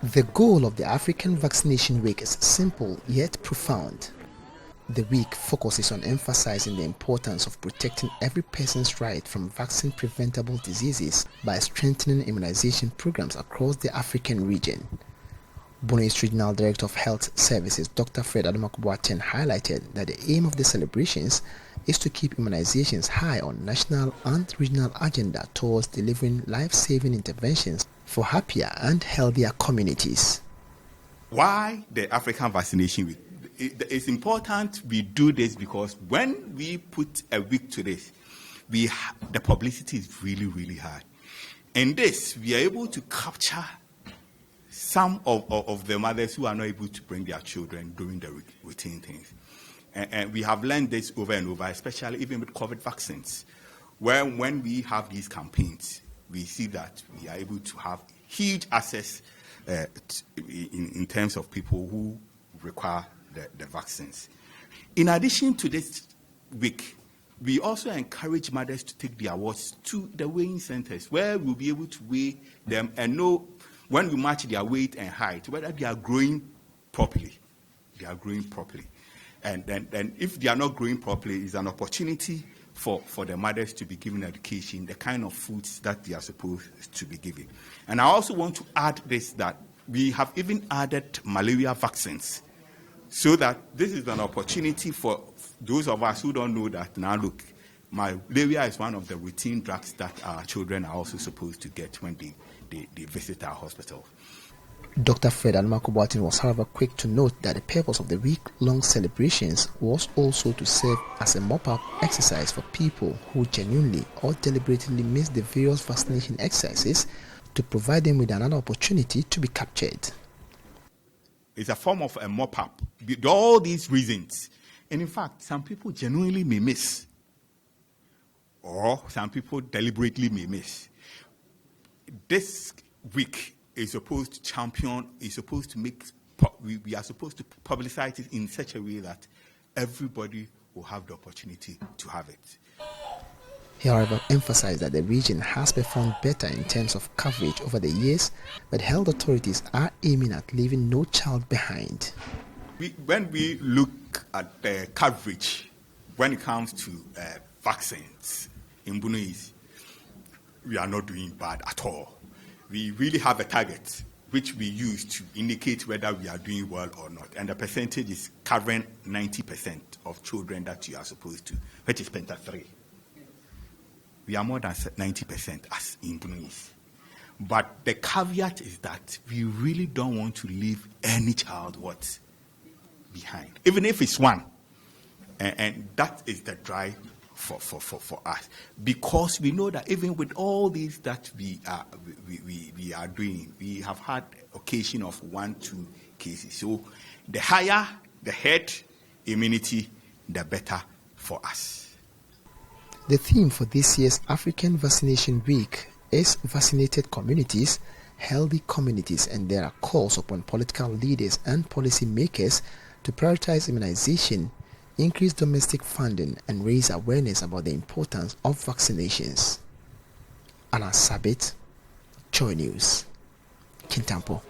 The goal of the African Vaccination Week is simple yet profound. The week focuses on emphasizing the importance of protecting every person's right from vaccine-preventable diseases by strengthening immunization programs across the African region. Borno East Regional Director of Health Services, Dr. Fred Adumakubuaten, highlighted that the aim of the celebrations is to keep immunizations high on national and regional agenda towards delivering life-saving interventions for happier and healthier communities. Why the African Vaccination Week? It's important we do this because when we put a week to this, the publicity is really, really hard. And this, we are able to capture some of the mothers who are not able to bring their children during the routine things. And we have learned this over and over, especially even with COVID vaccines, where when we have these campaigns, we see that we are able to have huge access in terms of people who require the vaccines. In addition to this week, we also encourage mothers to take their wards to the weighing centers, where we'll be able to weigh them and know when we match their weight and height, whether they are growing properly. They are growing properly. And then if they are not growing properly, it's an opportunity for the mothers to be given education, the kind of foods that they are supposed to be given. And I also want to add this, that we have even added malaria vaccines, so that this is an opportunity for those of us who don't know that. Now look, malaria is one of the routine drugs that our children are also supposed to get when they visit our hospital. Dr. Fred Adumakubuaten was, however, quick to note that the purpose of the week-long celebrations was also to serve as a mop-up exercise for people who genuinely or deliberately miss the various vaccination exercises, to provide them with another opportunity to be captured. It's a form of a mop-up, with all these reasons. And in fact, some people genuinely may miss, or some people deliberately may miss. This week is supposed to champion, is supposed to make, we are supposed to publicize it in such a way that everybody will have the opportunity to have it. He, however, emphasized that the region has performed better in terms of coverage over the years, but health authorities are aiming at leaving no child behind. When we look at the coverage, when it comes to vaccines in Borno East, we are not doing bad at all. We really have a target which we use to indicate whether we are doing well or not. And the percentage is covering 90% of children that you are supposed to, which is Penta 3. We are more than 90% as in Borno East. But the caveat is that we really don't want to leave any child behind, even if it's one. And that is the drive for us, because we know that even with all these that we are doing, we have had occasion of 1-2 cases. So the higher the herd immunity, the better for us. The theme for this year's African Vaccination Week is Vaccinated Communities, Healthy Communities, and there are calls upon political leaders and policy makers to prioritize immunization, increase domestic funding, and raise awareness about the importance of vaccinations. Anna Sabit, Joy News, Kintampo.